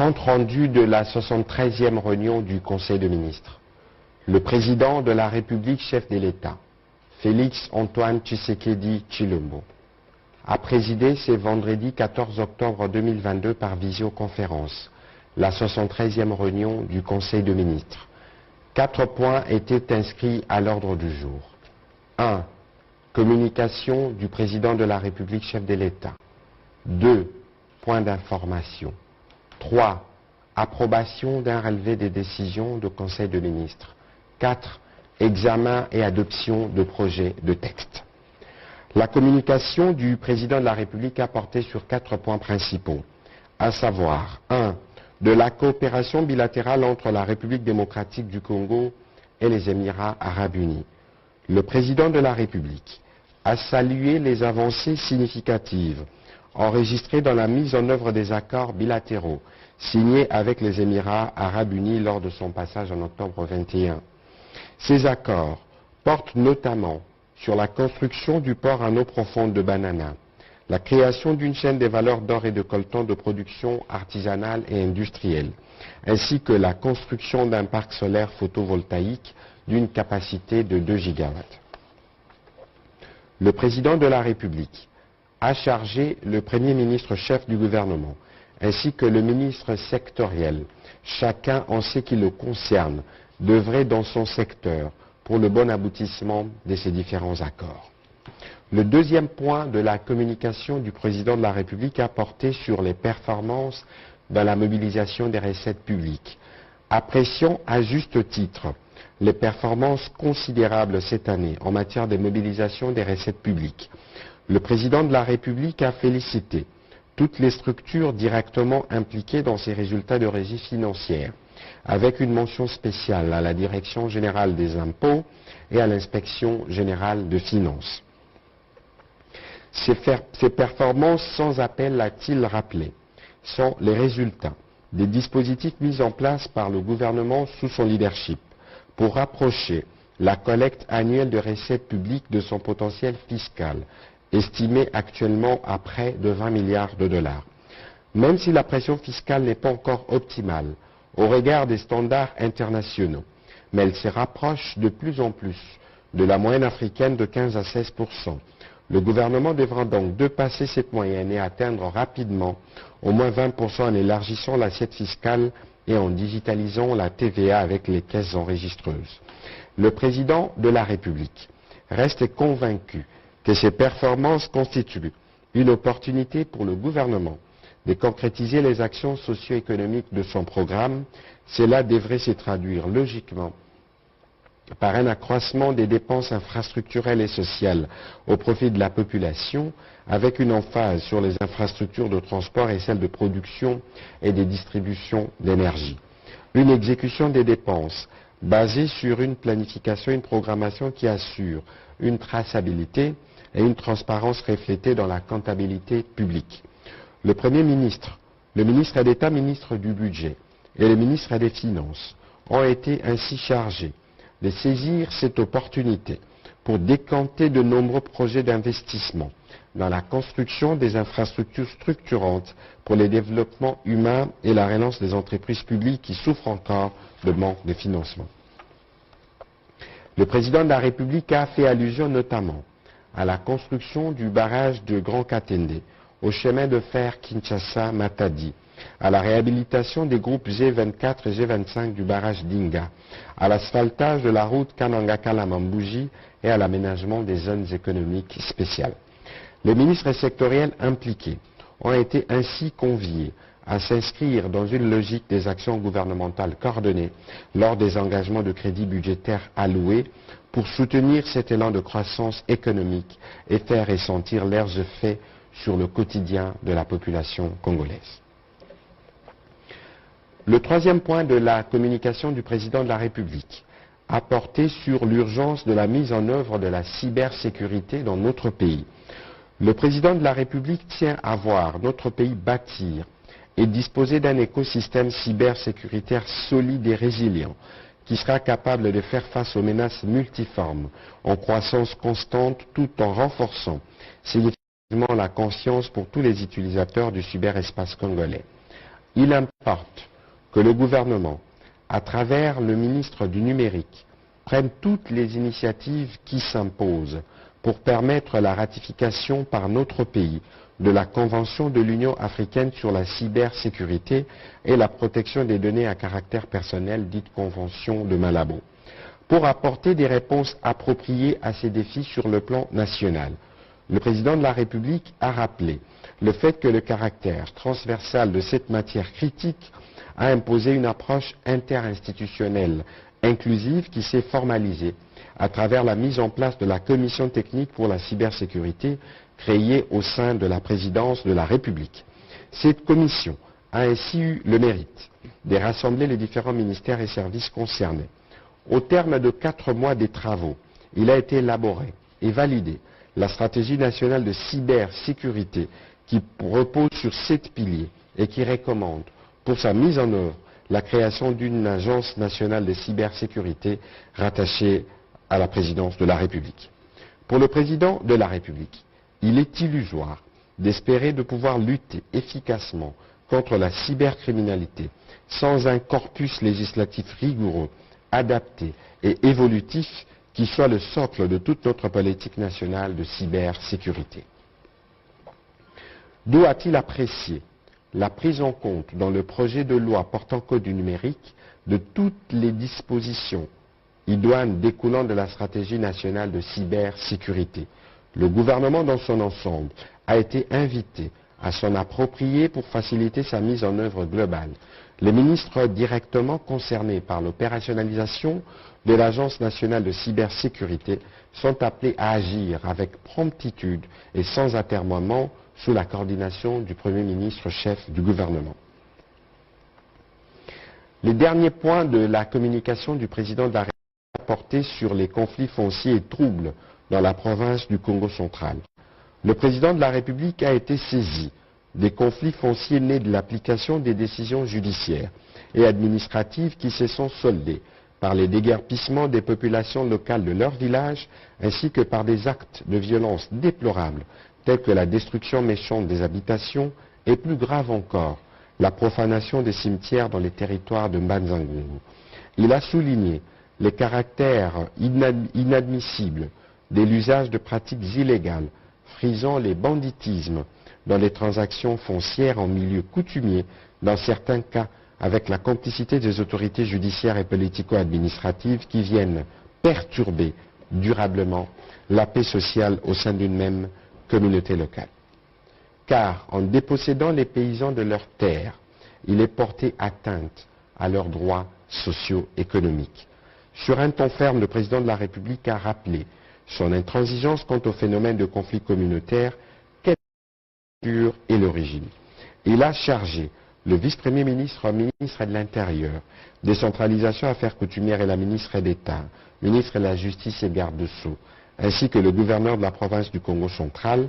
Compte rendu de la 73e réunion du Conseil des ministres. Le président de la République, chef de l'État, Félix Antoine Tshisekedi Tshilombo, a présidé ce vendredi 14 octobre 2022 par visioconférence la 73e réunion du Conseil des ministres. 4 points étaient inscrits à l'ordre du jour. 1. Communication du président de la République, chef de l'État. 2. Point d'information. 3. Approbation d'un relevé des décisions du Conseil des ministres. 4. Examen et adoption de projets de texte. La communication du président de la République a porté sur 4 points principaux, à savoir 1. De la coopération bilatérale entre la République démocratique du Congo et les Émirats arabes unis. Le président de la République a salué les avancées significatives enregistrées dans la mise en œuvre des accords bilatéraux signés avec les Émirats arabes unis lors de son passage en octobre 21. Ces accords portent notamment sur la construction du port en eau profonde de Banana, la création d'une chaîne des valeurs d'or et de coltan de production artisanale et industrielle, ainsi que la construction d'un parc solaire photovoltaïque d'une capacité de 2 gigawatts. Le président de la République a chargé le Premier ministre chef du gouvernement ainsi que le ministre sectoriel, chacun en ce qui le concerne, d'œuvrer dans son secteur pour le bon aboutissement de ces différents accords. Le deuxième point de la communication du président de la République a porté sur les performances dans la mobilisation des recettes publiques. Apprécions à juste titre les performances considérables cette année en matière de mobilisation des recettes publiques. Le président de la République a félicité toutes les structures directement impliquées dans ces résultats de régie financière, avec une mention spéciale à la Direction générale des impôts et à l'Inspection générale de finances. Ces performances sans appel, a-t-il rappelé, sont les résultats des dispositifs mis en place par le gouvernement sous son leadership pour rapprocher la collecte annuelle de recettes publiques de son potentiel fiscal, estimé actuellement à près de 20 milliards de dollars. Même si la pression fiscale n'est pas encore optimale au regard des standards internationaux, mais elle se rapproche de plus en plus de la moyenne africaine de 15 à 16%. Le gouvernement devra donc dépasser cette moyenne et atteindre rapidement au moins 20% en élargissant l'assiette fiscale et en digitalisant la TVA avec les caisses enregistreuses. Le président de la République reste convaincu que ces performances constituent une opportunité pour le gouvernement de concrétiser les actions socio-économiques de son programme. Cela devrait se traduire logiquement par un accroissement des dépenses infrastructurelles et sociales au profit de la population, avec une emphase sur les infrastructures de transport et celles de production et de distribution d'énergie. Une exécution des dépenses basée sur une planification et une programmation qui assure une traçabilité et une transparence reflétée dans la comptabilité publique. Le Premier ministre, le ministre d'État, ministre du Budget et le ministre des Finances ont été ainsi chargés de saisir cette opportunité pour décanter de nombreux projets d'investissement dans la construction des infrastructures structurantes pour le développement humain et la relance des entreprises publiques qui souffrent encore de manque de financement. Le président de la République a fait allusion notamment à la construction du barrage de Grand Katende, au chemin de fer Kinshasa-Matadi, à la réhabilitation des groupes G24 et G25 du barrage d'Inga, à l'asphaltage de la route Kananga-Kalamambouji et à l'aménagement des zones économiques spéciales. Les ministres sectoriels impliqués ont été ainsi conviés à s'inscrire dans une logique des actions gouvernementales coordonnées lors des engagements de crédits budgétaires alloués pour soutenir cet élan de croissance économique et faire ressentir leurs effets sur le quotidien de la population congolaise. Le troisième point de la communication du président de la République a porté sur l'urgence de la mise en œuvre de la cybersécurité dans notre pays. Le président de la République tient à voir notre pays bâtir et disposer d'un écosystème cybersécuritaire solide et résilient qui sera capable de faire face aux menaces multiformes en croissance constante tout en renforçant significativement la conscience pour tous les utilisateurs du cyberespace congolais. Il importe que le gouvernement, à travers le ministre du Numérique, prenne toutes les initiatives qui s'imposent pour permettre la ratification par notre pays de la Convention de l'Union africaine sur la cybersécurité et la protection des données à caractère personnel, dite Convention de Malabo, pour apporter des réponses appropriées à ces défis sur le plan national. Le président de la République a rappelé le fait que le caractère transversal de cette matière critique a imposé une approche interinstitutionnelle inclusive qui s'est formalisée à travers la mise en place de la commission technique pour la cybersécurité créée au sein de la présidence de la République. Cette commission a ainsi eu le mérite de rassembler les différents ministères et services concernés. Au terme de 4 mois des travaux, il a été élaboré et validé la stratégie nationale de cybersécurité qui repose sur 7 piliers et qui recommande pour sa mise en œuvre la création d'une agence nationale de cybersécurité rattachée à la présidence de la République. Pour le président de la République, il est illusoire d'espérer de pouvoir lutter efficacement contre la cybercriminalité sans un corpus législatif rigoureux, adapté et évolutif qui soit le socle de toute notre politique nationale de cybersécurité. Doit-il apprécier la prise en compte dans le projet de loi portant code du numérique de toutes les dispositions idoines découlant de la stratégie nationale de cybersécurité? Le gouvernement dans son ensemble a été invité à s'en approprier pour faciliter sa mise en œuvre globale. Les ministres directement concernés par l'opérationnalisation de l'Agence nationale de cybersécurité sont appelés à agir avec promptitude et sans atermoiement sous la coordination du Premier ministre chef du gouvernement. Les derniers points de la communication du président de la République porté sur les conflits fonciers et troubles dans la province du Congo central. Le président de la République a été saisi des conflits fonciers nés de l'application des décisions judiciaires et administratives qui se sont soldés par les déguerpissements des populations locales de leur village ainsi que par des actes de violence déplorables tels que la destruction méchante des habitations et plus grave encore, la profanation des cimetières dans les territoires de Mbanzangungu. Il a souligné les caractères inadmissibles de l'usage de pratiques illégales, frisant les banditismes dans les transactions foncières en milieu coutumier, dans certains cas avec la complicité des autorités judiciaires et politico-administratives qui viennent perturber durablement la paix sociale au sein d'une même communauté locale. Car en dépossédant les paysans de leurs terres, il est porté atteinte à leurs droits socio-économiques. Sur un ton ferme, le président de la République a rappelé son intransigeance quant au phénomène de conflit communautaire, quelle est la nature et l'origine. Il a chargé le vice-premier ministre, ministre de l'Intérieur, décentralisation, affaires coutumières et la ministre d'État, ministre de la Justice et garde de Sceaux, ainsi que le gouverneur de la province du Congo central,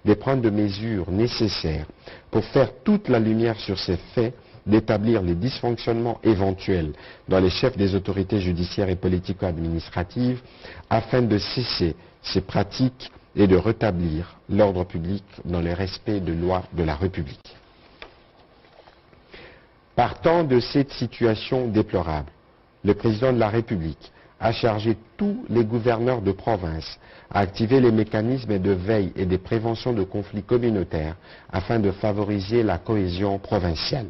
de prendre des mesures nécessaires pour faire toute la lumière sur ces faits, d'établir les dysfonctionnements éventuels dans les chefs des autorités judiciaires et politico-administratives afin de cesser ces pratiques et de rétablir l'ordre public dans le respect des lois de la République. Partant de cette situation déplorable, le président de la République a chargé tous les gouverneurs de province à activer les mécanismes de veille et de prévention de conflits communautaires afin de favoriser la cohésion provinciale.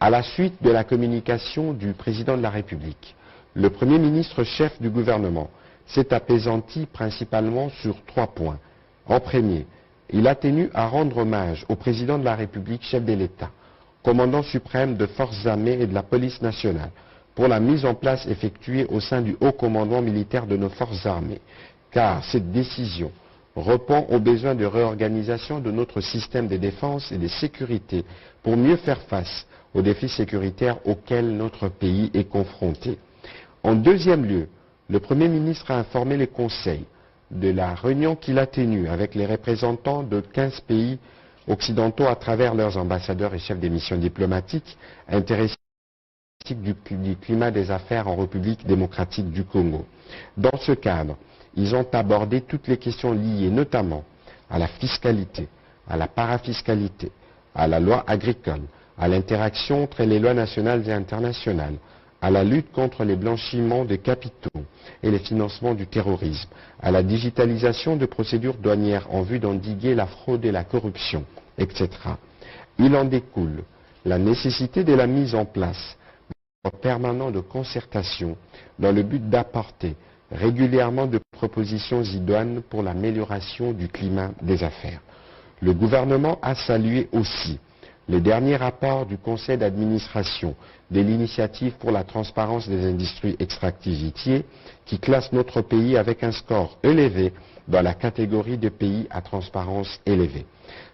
À la suite de la communication du président de la République, le Premier ministre chef du gouvernement s'est apaisanti principalement sur 3 points. En premier, il a tenu à rendre hommage au président de la République, chef de l'État, commandant suprême de forces armées et de la police nationale, pour la mise en place effectuée au sein du haut commandement militaire de nos forces armées, car cette décision répond aux besoins de réorganisation de notre système de défense et de sécurité pour mieux faire face aux défis sécuritaires auxquels notre pays est confronté. En deuxième lieu, le Premier ministre a informé les conseils de la réunion qu'il a tenue avec les représentants de 15 pays occidentaux à travers leurs ambassadeurs et chefs des missions diplomatiques intéressés du climat des affaires en République démocratique du Congo. Dans ce cadre, ils ont abordé toutes les questions liées notamment à la fiscalité, à la parafiscalité, à la loi agricole, à l'interaction entre les lois nationales et internationales, à la lutte contre les blanchiments de capitaux et les financements du terrorisme, à la digitalisation de procédures douanières en vue d'endiguer la fraude et la corruption, etc. Il en découle la nécessité de la mise en place d'un permanent de concertation dans le but d'apporter régulièrement de propositions idoines pour l'amélioration du climat des affaires. Le gouvernement a salué aussi les derniers rapports du conseil d'administration de l'initiative pour la transparence des industries extractives qui classe notre pays avec un score élevé dans la catégorie de pays à transparence élevée.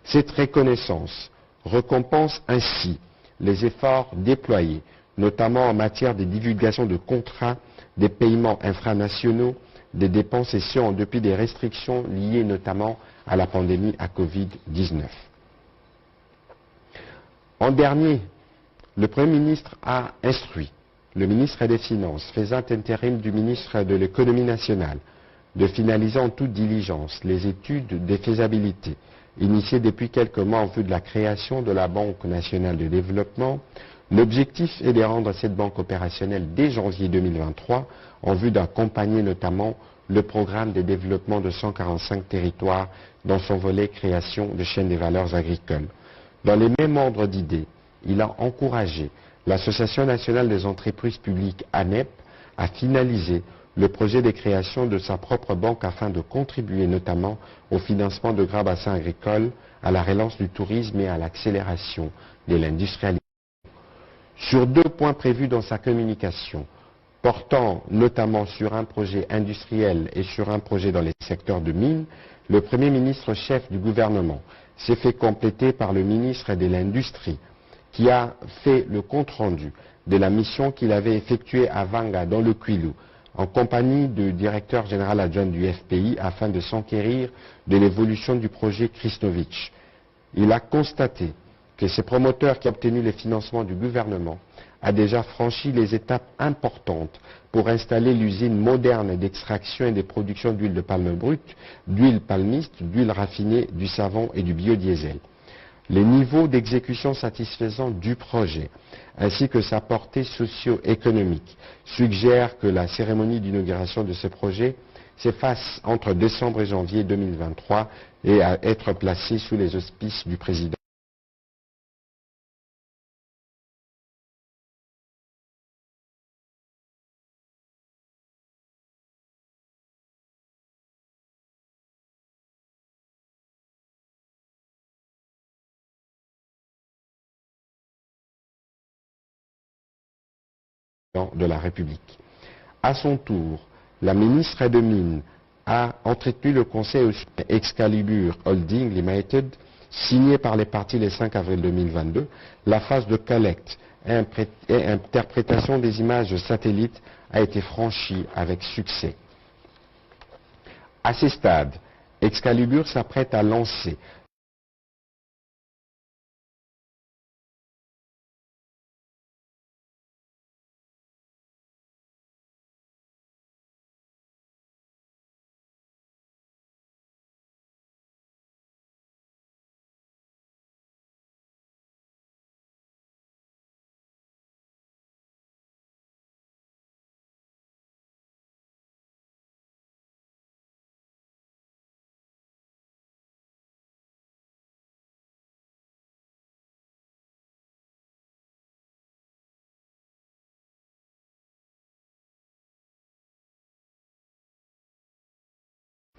Cette reconnaissance récompense ainsi les efforts déployés, notamment en matière de divulgation de contrats, des paiements infranationaux, des dépenses et ce en dépit des restrictions liées notamment à la pandémie à Covid-19. En dernier, le Premier ministre a instruit le ministre des Finances, faisant intérim du ministre de l'Économie nationale, de finaliser en toute diligence les études de faisabilité initiées depuis quelques mois en vue de la création de la Banque nationale de développement. L'objectif est de rendre cette banque opérationnelle dès janvier 2023 en vue d'accompagner notamment le programme de développement de 145 territoires dans son volet création de chaînes des valeurs agricoles. Dans les mêmes ordres d'idées, il a encouragé l'Association nationale des entreprises publiques ANEP à finaliser le projet de création de sa propre banque afin de contribuer notamment au financement de grands bassins agricoles, à la relance du tourisme et à l'accélération de l'industrialisation. Sur deux points prévus dans sa communication, portant notamment sur un projet industriel et sur un projet dans les secteurs de mines, le Premier ministre chef du gouvernement s'est fait compléter par le ministre de l'Industrie, qui a fait le compte-rendu de la mission qu'il avait effectuée à Vanga, dans le Kwilu, en compagnie du directeur général adjoint du FPI, afin de s'enquérir de l'évolution du projet Kristovich. Il a constaté que ce promoteur qui a obtenu les financements du gouvernement a déjà franchi les étapes importantes pour installer l'usine moderne d'extraction et de production d'huile de palme brute, d'huile palmiste, d'huile raffinée, du savon et du biodiesel. Les niveaux d'exécution satisfaisants du projet, ainsi que sa portée socio-économique, suggèrent que la cérémonie d'inauguration de ce projet s'efface entre décembre et janvier 2023 et à être placée sous les auspices du président. De la République. À son tour, la ministre des Mines a entretenu le conseil Excalibur Holding Limited, signé par les parties le 5 avril 2022. La phase de collecte et interprétation des images de satellites a été franchie avec succès. À ce stade, Excalibur s'apprête à lancer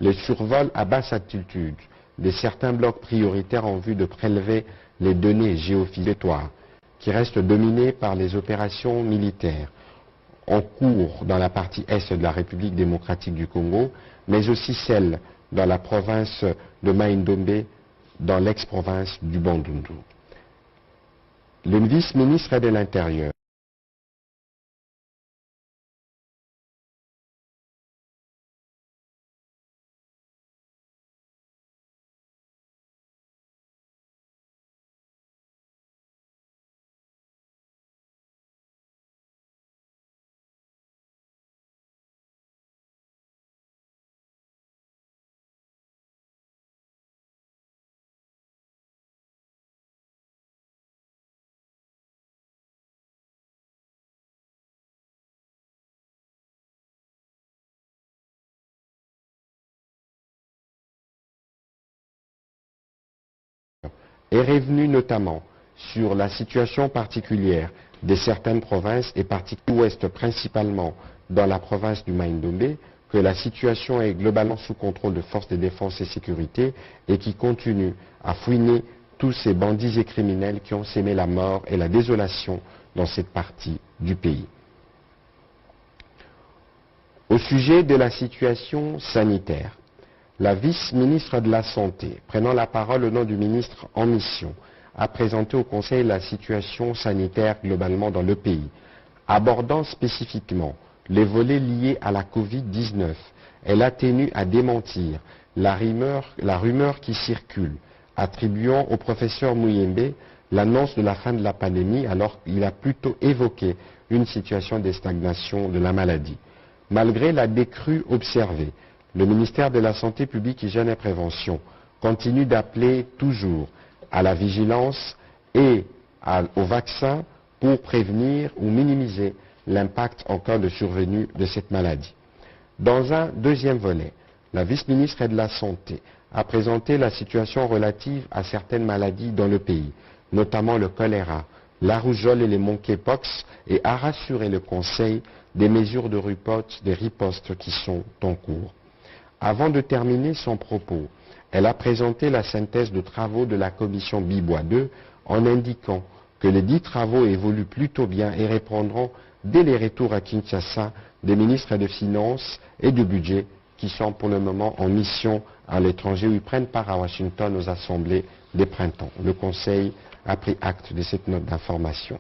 le survol à basse altitude de certains blocs prioritaires en vue de prélever les données géophysiques qui restent dominées par les opérations militaires en cours dans la partie est de la République démocratique du Congo, mais aussi celles dans la province de Mai-Ndombe, dans l'ex-province du Bandundu. Le vice-ministre de l'Intérieur est revenu notamment sur la situation particulière de certaines provinces et parties ouest principalement dans la province du Maïndomé, que la situation est globalement sous contrôle de forces de défense et sécurité et qui continue à fouiner tous ces bandits et criminels qui ont sémé la mort et la désolation dans cette partie du pays. Au sujet de la situation sanitaire, la vice-ministre de la Santé, prenant la parole au nom du ministre en mission, a présenté au Conseil la situation sanitaire globalement dans le pays, abordant spécifiquement les volets liés à la Covid-19. Elle a tenu à démentir la rumeur qui circule, attribuant au professeur Muyembe l'annonce de la fin de la pandémie, alors qu'il a plutôt évoqué une situation de stagnation de la maladie. Malgré la décrue observée, le ministère de la Santé publique, Hygiène et Prévention continue d'appeler toujours à la vigilance et au vaccin pour prévenir ou minimiser l'impact en cas de survenue de cette maladie. Dans un deuxième volet, la vice-ministre de la Santé a présenté la situation relative à certaines maladies dans le pays, notamment le choléra, la rougeole et les monkeypox, et a rassuré le Conseil des mesures de riposte qui sont en cours. Avant de terminer son propos, elle a présenté la synthèse de travaux de la commission Bibois 2 en indiquant que les 10 travaux évoluent plutôt bien et répondront dès les retours à Kinshasa des ministres des Finances et du Budget qui sont pour le moment en mission à l'étranger ou ils prennent part à Washington aux assemblées des printemps. Le Conseil a pris acte de cette note d'information.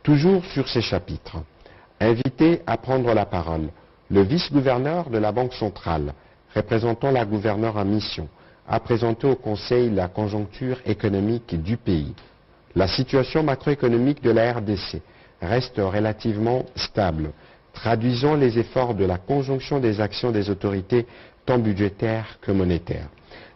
Toujours sur ces chapitres, invité à prendre la parole, le vice-gouverneur de la Banque centrale, représentant la gouverneure en mission, a présenté au Conseil la conjoncture économique du pays. La situation macroéconomique de la RDC reste relativement stable, traduisant les efforts de la conjonction des actions des autorités tant budgétaires que monétaires.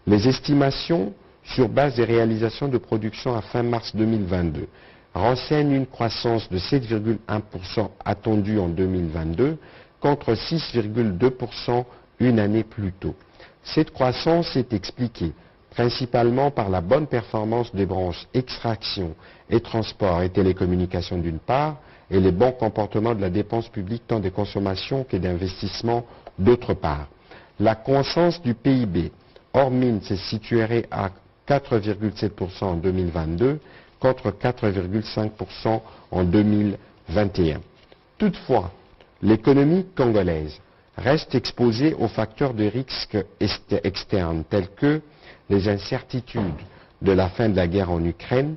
Les estimations sur base des réalisations de production à fin mars 2022 renseignent une croissance de 7,1% attendue en 2022 contre 6,2% une année plus tôt. Cette croissance est expliquée principalement par la bonne performance des branches extraction et transport et télécommunications d'une part, et les bons comportements de la dépense publique tant des consommations que d'investissements d'autre part. La croissance du PIB hors mine se situerait à 4,7% en 2022 contre 4,5% en 2021. Toutefois, l'économie congolaise reste exposée aux facteurs de risque externes tels que les incertitudes de la fin de la guerre en Ukraine,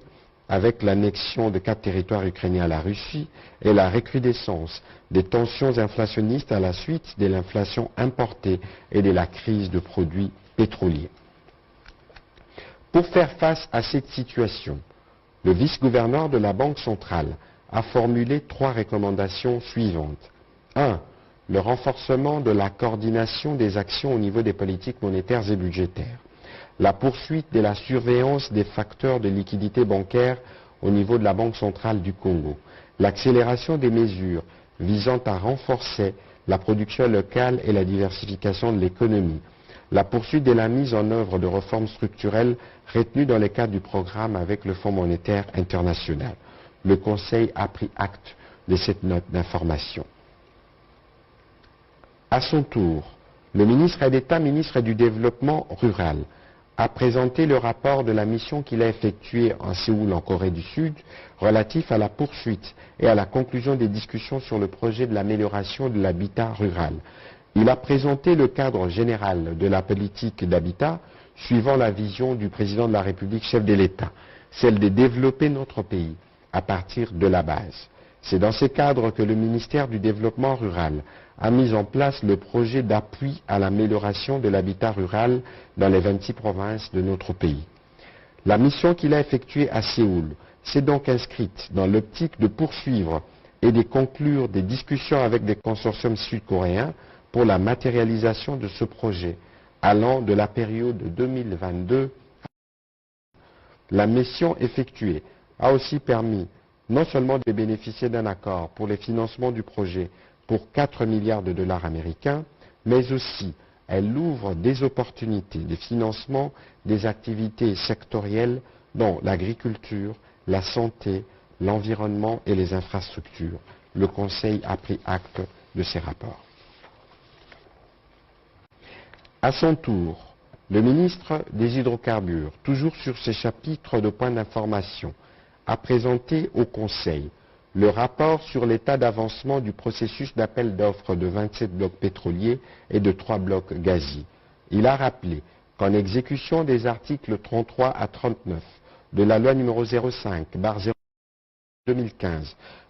avec l'annexion de 4 territoires ukrainiens à la Russie et la recrudescence des tensions inflationnistes à la suite de l'inflation importée et de la crise de produits pétroliers. Pour faire face à cette situation, le vice-gouverneur de la Banque centrale a formulé 3 recommandations suivantes. 1. Le renforcement de la coordination des actions au niveau des politiques monétaires et budgétaires. La poursuite de la surveillance des facteurs de liquidité bancaire au niveau de la Banque centrale du Congo. L'accélération des mesures visant à renforcer la production locale et la diversification de l'économie. La poursuite de la mise en œuvre de réformes structurelles retenues dans le cadre du programme avec le Fonds monétaire international. Le Conseil a pris acte de cette note d'information. À son tour, le ministre d'État, ministre du Développement rural, a présenté le rapport de la mission qu'il a effectuée en Séoul, en Corée du Sud, relatif à la poursuite et à la conclusion des discussions sur le projet de l'amélioration de l'habitat rural. Il a présenté le cadre général de la politique d'habitat suivant la vision du président de la République, chef de l'État, celle de développer notre pays à partir de la base. C'est dans ce cadre que le ministère du Développement rural a mis en place le projet d'appui à l'amélioration de l'habitat rural dans les 26 provinces de notre pays. La mission qu'il a effectuée à Séoul s'est donc inscrite dans l'optique de poursuivre et de conclure des discussions avec des consortiums sud-coréens pour la matérialisation de ce projet allant de la période 2022. La mission effectuée a aussi permis non seulement de bénéficier d'un accord pour le financement du projet pour 4 milliards de dollars américains, mais aussi elle ouvre des opportunités de financement des activités sectorielles dont l'agriculture, la santé, l'environnement et les infrastructures. Le Conseil a pris acte de ces rapports. À son tour, le ministre des Hydrocarbures, toujours sur ces chapitres de points d'information, a présenté au Conseil le rapport sur l'état d'avancement du processus d'appel d'offres de 27 blocs pétroliers et de 3 blocs gaziers. Il a rappelé qu'en exécution des articles 33 à 39 de la loi numéro 05/2015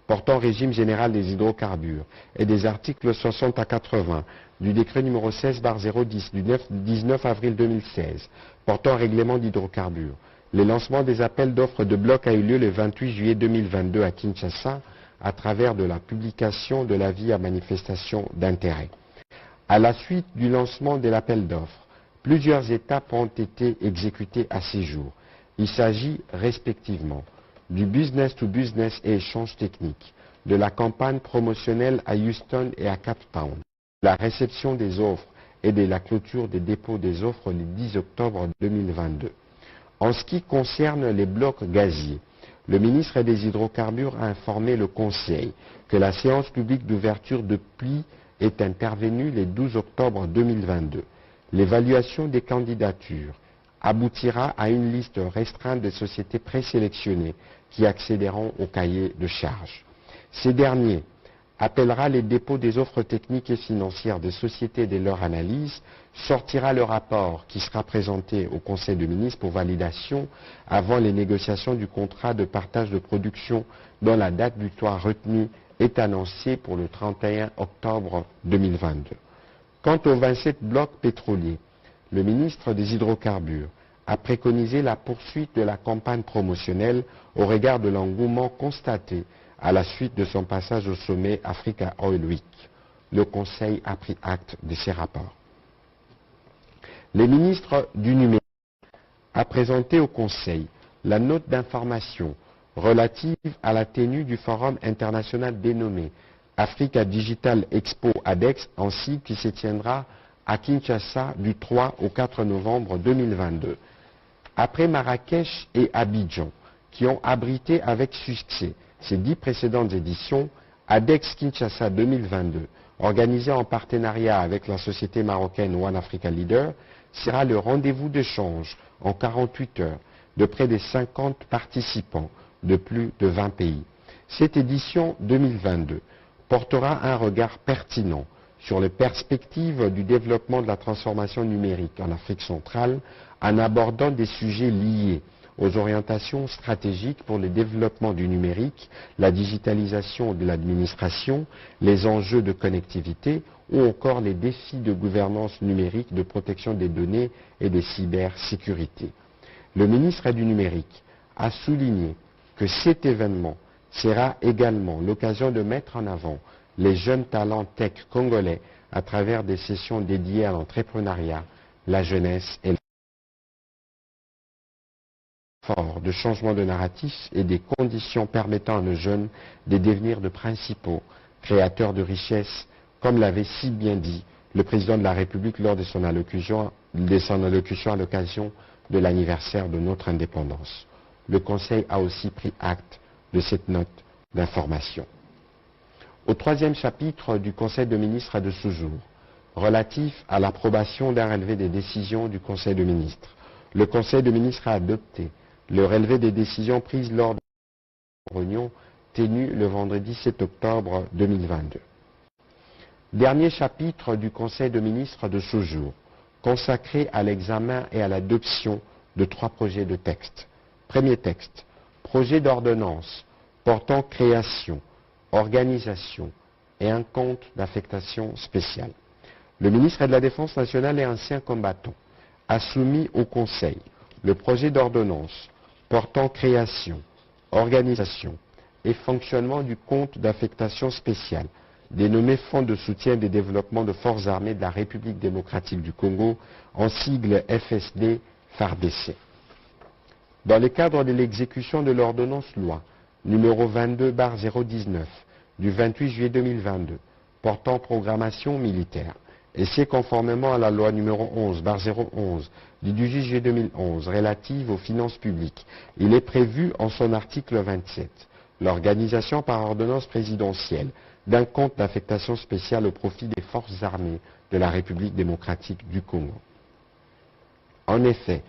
portant régime général des hydrocarbures et des articles 60 à 80 du décret numéro 16/010 du 19 avril 2016 portant règlement d'hydrocarbures, le lancement des appels d'offres de blocs a eu lieu le 28 juillet 2022 à Kinshasa à travers de la publication de l'avis à manifestation d'intérêt. À la suite du lancement de l'appel d'offres, plusieurs étapes ont été exécutées à ce jour. Il s'agit respectivement du business to business et échange technique, de la campagne promotionnelle à Houston et à Cape Town, de la réception des offres et de la clôture des dépôts des offres le 10 octobre 2022. En ce qui concerne les blocs gaziers, le ministre des Hydrocarbures a informé le Conseil que la séance publique d'ouverture de pli est intervenue le 12 octobre 2022. L'évaluation des candidatures aboutira à une liste restreinte de sociétés présélectionnées qui accéderont au cahier de charges. Ces derniers appellera les dépôts des offres techniques et financières des sociétés dès leur analyse, sortira le rapport qui sera présenté au Conseil des ministres pour validation avant les négociations du contrat de partage de production dont la date butoir retenue est annoncée pour le 31 octobre 2022. Quant aux 27 blocs pétroliers, le ministre des Hydrocarbures a préconisé la poursuite de la campagne promotionnelle au regard de l'engouement constaté à la suite de son passage au sommet Africa Oil Week. Le Conseil a pris acte de ces rapports. Le ministre du Numérique a présenté au Conseil la note d'information relative à la tenue du forum international dénommé Africa Digital Expo ADEX en sigle qui se tiendra à Kinshasa du 3 au 4 novembre 2022. Après Marrakech et Abidjan, qui ont abrité avec succès ces 10 précédentes éditions, ADEX Kinshasa 2022, organisée en partenariat avec la société marocaine One Africa Leader, sera le rendez-vous d'échange en 48 heures de près de 50 participants de plus de 20 pays. Cette édition 2022 portera un regard pertinent sur les perspectives du développement de la transformation numérique en Afrique centrale en abordant des sujets liés aux orientations stratégiques pour le développement du numérique, la digitalisation de l'administration, les enjeux de connectivité ou encore les défis de gouvernance numérique, de protection des données et de cybersécurité. Le ministre du Numérique a souligné que cet événement sera également l'occasion de mettre en avant les jeunes talents tech congolais à travers des sessions dédiées à l'entrepreneuriat, la jeunesse et de changement de narratif et des conditions permettant à nos jeunes de devenir de principaux créateurs de richesses, comme l'avait si bien dit le président de la République lors de son allocution à l'occasion de l'anniversaire de notre indépendance. Le Conseil a aussi pris acte de cette note d'information. Au troisième chapitre du Conseil de ministres de ce jour, relatif à l'approbation d'un relevé des décisions du Conseil de ministres, le Conseil de ministres a adopté le relevé des décisions prises lors de la réunion tenue le vendredi 7 octobre 2022. Dernier chapitre du Conseil de ministres de ce jour, consacré à l'examen et à l'adoption de 3 projets de texte. Premier texte, projet d'ordonnance portant création, organisation et un compte d'affectation spéciale. Le ministre de la Défense nationale et ancien combattant a soumis au Conseil le projet d'ordonnance portant création, organisation et fonctionnement du compte d'affectation spéciale, dénommé Fonds de soutien des développements de forces armées de la République démocratique du Congo, en sigle FSD-FARDC. Dans le cadre de l'exécution de l'ordonnance loi numéro 22/019 du 28 juillet 2022 portant programmation militaire et c'est conformément à la loi numéro 11/011 du 18 juillet 2011 relative aux finances publiques. Il est prévu en son article 27 l'organisation par ordonnance présidentielle d'un compte d'affectation spéciale au profit des forces armées de la République démocratique du Congo. En effet,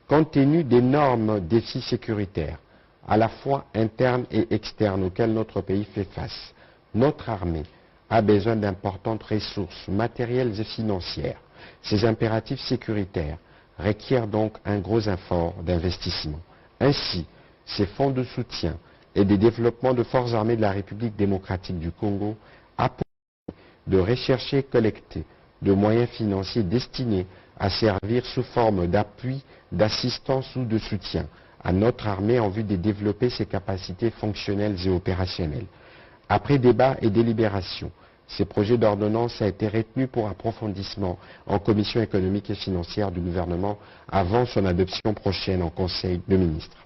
compte tenu d'énormes défis sécuritaires, à la fois internes et externes auxquels notre pays fait face, notre armée a besoin d'importantes ressources matérielles et financières. Ces impératifs sécuritaires requièrent donc un gros effort d'investissement. Ainsi, ces fonds de soutien et de développement de forces armées de la République démocratique du Congo a pour but de rechercher et collecter de moyens financiers destinés à servir sous forme d'appui, d'assistance ou de soutien à notre armée en vue de développer ses capacités fonctionnelles et opérationnelles. Après débat et délibération, ce projet d'ordonnance a été retenu pour approfondissement en commission économique et financière du gouvernement avant son adoption prochaine en Conseil de ministres.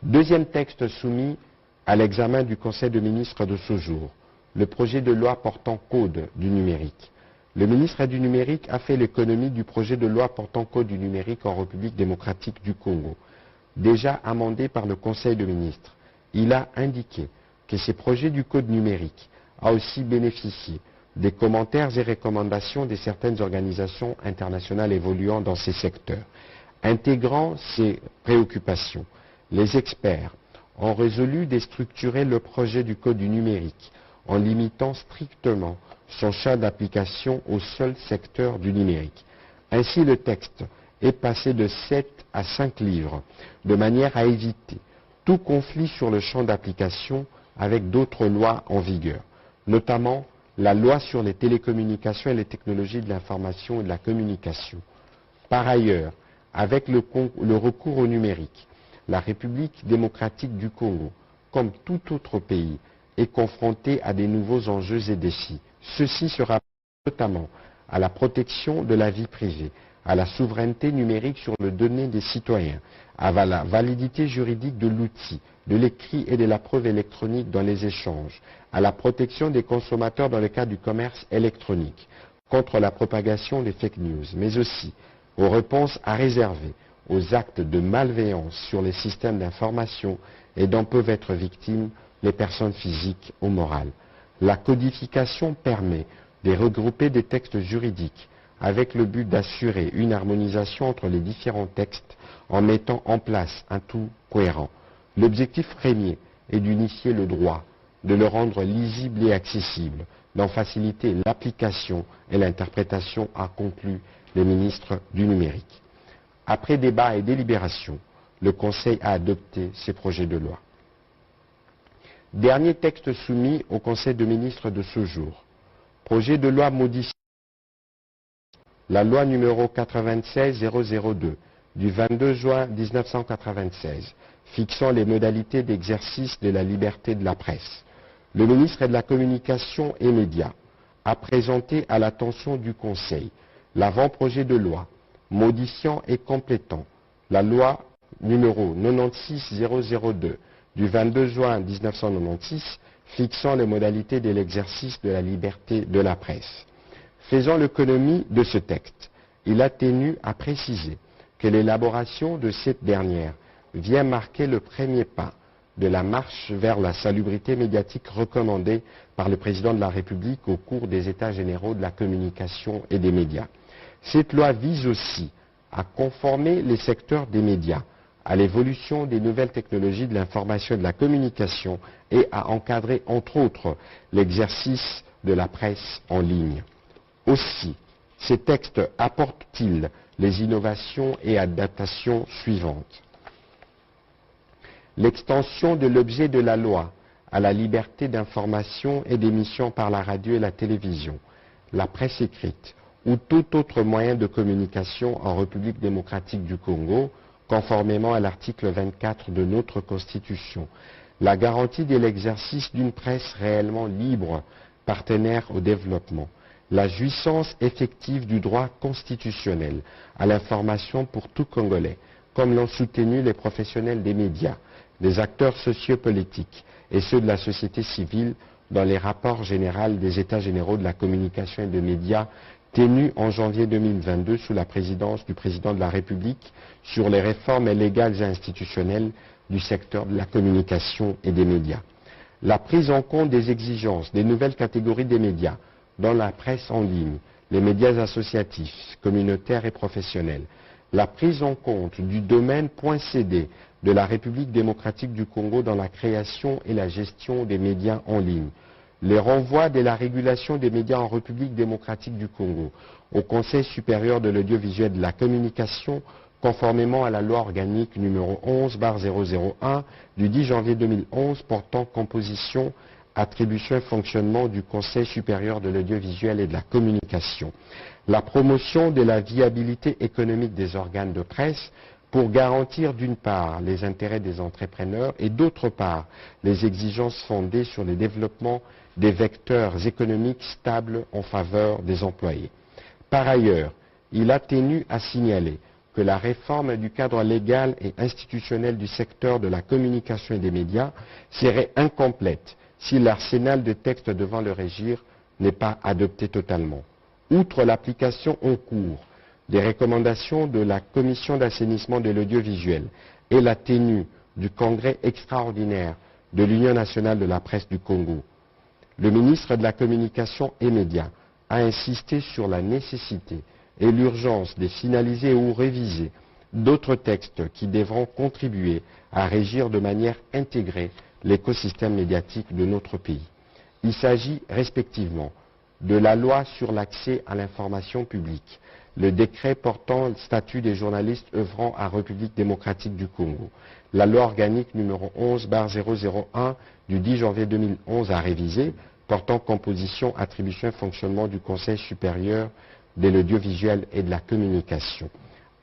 Deuxième texte soumis à l'examen du Conseil de ministres de ce jour, le projet de loi portant code du numérique. Le ministre du numérique a fait l'économie du projet de loi portant code du numérique en République démocratique du Congo. Déjà amendé par le Conseil de ministres, il a indiqué que ce projet du code numérique a aussi bénéficié des commentaires et recommandations de certaines organisations internationales évoluant dans ces secteurs. Intégrant ces préoccupations, les experts ont résolu de structurer le projet du code du numérique en limitant strictement son champ d'application au seul secteur du numérique. Ainsi, le texte est passé de 7 à 5 livres, de manière à éviter tout conflit sur le champ d'application avec d'autres lois en vigueur, notamment la loi sur les télécommunications et les technologies de l'information et de la communication. Par ailleurs, avec le recours au numérique, la République démocratique du Congo, comme tout autre pays, est confrontée à des nouveaux enjeux et défis. Ceci se rapporte notamment à la protection de la vie privée, à la souveraineté numérique sur les données des citoyens, à la validité juridique de l'outil, de l'écrit et de la preuve électronique dans les échanges, à la protection des consommateurs dans le cadre du commerce électronique, contre la propagation des fake news, mais aussi aux réponses à réserver aux actes de malveillance sur les systèmes d'information et dont peuvent être victimes les personnes physiques ou morales. La codification permet de regrouper des textes juridiques avec le but d'assurer une harmonisation entre les différents textes en mettant en place un tout cohérent. L'objectif premier est d'unifier le droit, de le rendre lisible et accessible, d'en faciliter l'application et l'interprétation, a conclu le ministre du numérique. Après débat et délibération, le Conseil a adopté ces projets de loi. Dernier texte soumis au Conseil de ministres de ce jour. Projet de loi modifiant la loi numéro 96-002 du 22 juin 1996, fixant les modalités d'exercice de la liberté de la presse. Le ministre de la Communication et Médias a présenté à l'attention du Conseil l'avant-projet de loi modifiant et complétant la loi numéro 96-002 du 22 juin 1996 fixant les modalités de l'exercice de la liberté de la presse. Faisant l'économie de ce texte, il a tenu à préciser que l'élaboration de cette dernière vient marquer le premier pas de la marche vers la salubrité médiatique recommandée par le président de la République au cours des États généraux de la communication et des médias. Cette loi vise aussi à conformer les secteurs des médias à l'évolution des nouvelles technologies de l'information et de la communication et à encadrer, entre autres, l'exercice de la presse en ligne. Aussi, ces textes apportent-ils les innovations et adaptations suivantes. L'extension de l'objet de la loi à la liberté d'information et d'émission par la radio et la télévision, la presse écrite ou tout autre moyen de communication en République démocratique du Congo, conformément à l'article 24 de notre Constitution. La garantie de l'exercice d'une presse réellement libre, partenaire au développement. La jouissance effective du droit constitutionnel à l'information pour tout Congolais, comme l'ont soutenu les professionnels des médias, les acteurs sociopolitiques et ceux de la société civile dans les rapports généraux des États généraux de la communication et des médias tenus en janvier 2022 sous la présidence du président de la République sur les réformes légales et institutionnelles du secteur de la communication et des médias. La prise en compte des exigences des nouvelles catégories des médias dans la presse en ligne, les médias associatifs, communautaires et professionnels, la prise en compte du domaine .cd de la République démocratique du Congo dans la création et la gestion des médias en ligne, les renvois de la régulation des médias en République démocratique du Congo au Conseil supérieur de l'audiovisuel et de la communication, conformément à la loi organique numéro 11/001 du 10 janvier 2011 portant composition, attribution et fonctionnement du Conseil supérieur de l'audiovisuel et de la communication. La promotion de la viabilité économique des organes de presse pour garantir d'une part les intérêts des entrepreneurs et d'autre part les exigences fondées sur le développement des vecteurs économiques stables en faveur des employés. Par ailleurs, il a tenu à signaler que la réforme du cadre légal et institutionnel du secteur de la communication et des médias serait incomplète si l'arsenal de textes devant le régir n'est pas adopté totalement. Outre l'application en cours des recommandations de la Commission d'assainissement de l'audiovisuel et la tenue du Congrès extraordinaire de l'Union nationale de la presse du Congo, le ministre de la Communication et Médias a insisté sur la nécessité et l'urgence de finaliser ou réviser d'autres textes qui devront contribuer à régir de manière intégrée l'écosystème médiatique de notre pays. Il s'agit respectivement de la loi sur l'accès à l'information publique, le décret portant le statut des journalistes œuvrant à République démocratique du Congo, la loi organique numéro 11/001 du 10 janvier 2011 à réviser, portant composition, attribution et fonctionnement du Conseil supérieur de l'audiovisuel et de la communication.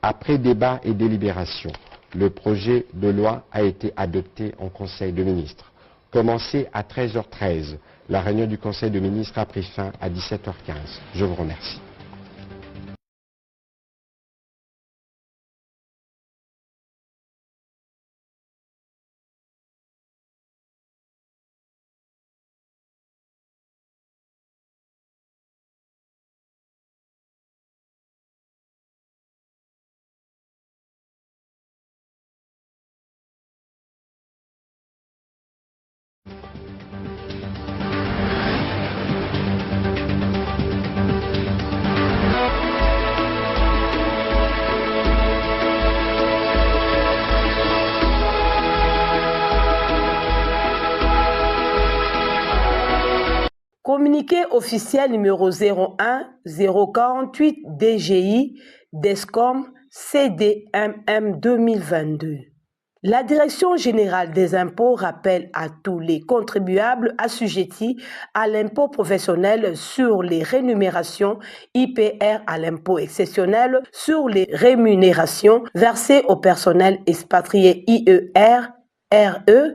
Après débat et délibération, le projet de loi a été adopté en Conseil de ministres. Commencé à 13h13, la réunion du Conseil de ministres a pris fin à 17h15. Je vous remercie. Communiqué officiel numéro 01-048 DGI DESCOM CDMM 2022. La Direction générale des impôts rappelle à tous les contribuables assujettis à l'impôt professionnel sur les rémunérations IPR à l'impôt exceptionnel sur les rémunérations versées au personnel expatrié IER, RE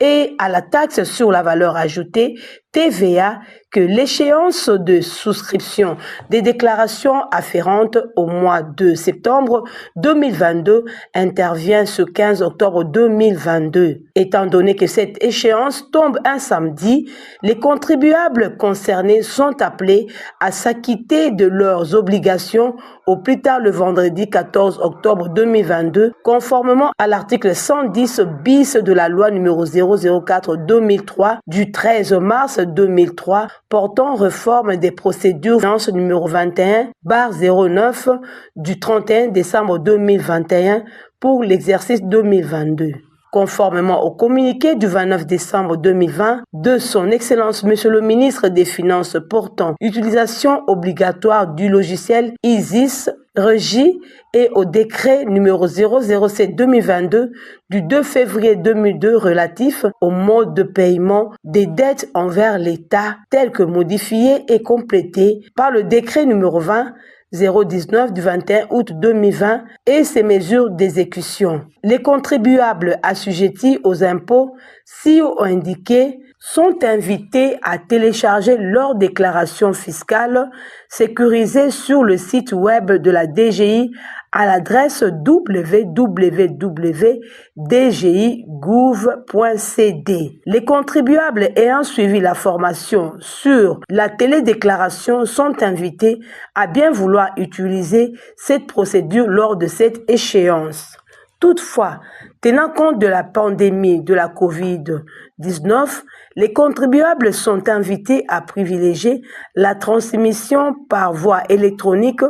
et à la taxe sur la valeur ajoutée TVA que l'échéance de souscription des déclarations afférentes au mois de septembre 2022 intervient ce 15 octobre 2022. Étant donné que cette échéance tombe un samedi, les contribuables concernés sont appelés à s'acquitter de leurs obligations au plus tard le vendredi 14 octobre 2022, conformément à l'article 110 bis de la loi numéro 004/2003 du 13 mars 2003 portant réforme des procédures numéro 21/09 du 31 décembre 2021 pour l'exercice 2022. Conformément au communiqué du 29 décembre 2020 de son Excellence Monsieur le ministre des Finances portant utilisation obligatoire du logiciel ISIS Régie et au décret numéro 007/2022 du 2 février 2002 relatif au mode de paiement des dettes envers l'État tel que modifié et complété par le décret numéro 20/019 du 21 août 2020 et ses mesures d'exécution. Les contribuables assujettis aux impôts ci ou indiqués sont invités à télécharger leur déclaration fiscale sécurisée sur le site web de la DGI à l'adresse www.dgi.gouv.cd. Les contribuables ayant suivi la formation sur la télédéclaration sont invités à bien vouloir utiliser cette procédure lors de cette échéance. Toutefois, tenant compte de la pandémie de la COVID-19, les contribuables sont invités à privilégier la transmission par voie électronique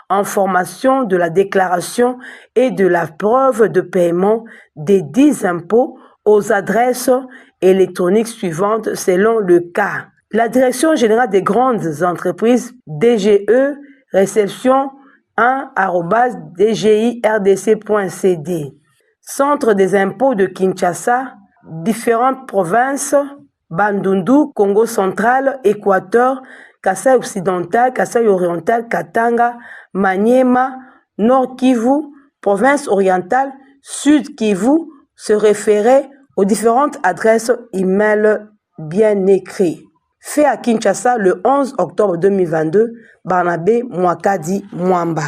en formation de la déclaration et de la preuve de paiement des 10 impôts aux adresses électroniques suivantes selon le cas. La Direction générale des grandes entreprises, DGE, réception 1@dgirdc.cd. Centre des impôts de Kinshasa, différentes provinces, Bandundu, Congo central, Équateur, Kasaï occidental, Kasaï oriental, Katanga, Maniema, Nord Kivu, province orientale, Sud Kivu, se référer aux différentes adresses email bien écrites. Fait à Kinshasa le 11 octobre 2022, Barnabé Mwakadi Mwamba.